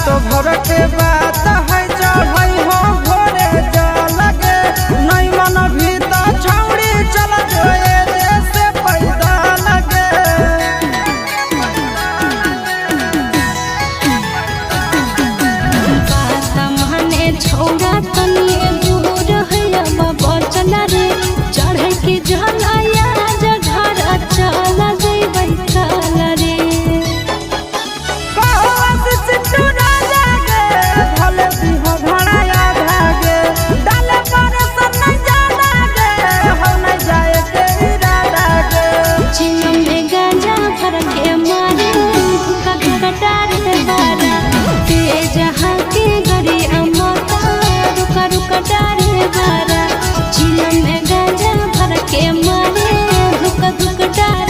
तो भर के बात है चढ़ई हो भोरे जा लगे नहीं मन भी तो छौड़ी चल जोए से पैदा लगे बात माने छोड़ा तनिए दूर है बचल रे चढ़े के जलाया घर चल जइबै काल रे कहत चिट्टू राजा गे भले बिहो घड़ाया भागे डाले पर सन जाना गे हो न जाए के इरादा गे चिलम में गांजा भर के मारे कटार बारा तेज हाके गरी अमता रुका डारे बारा चिलम में गांजा भर के मारे रुका डारे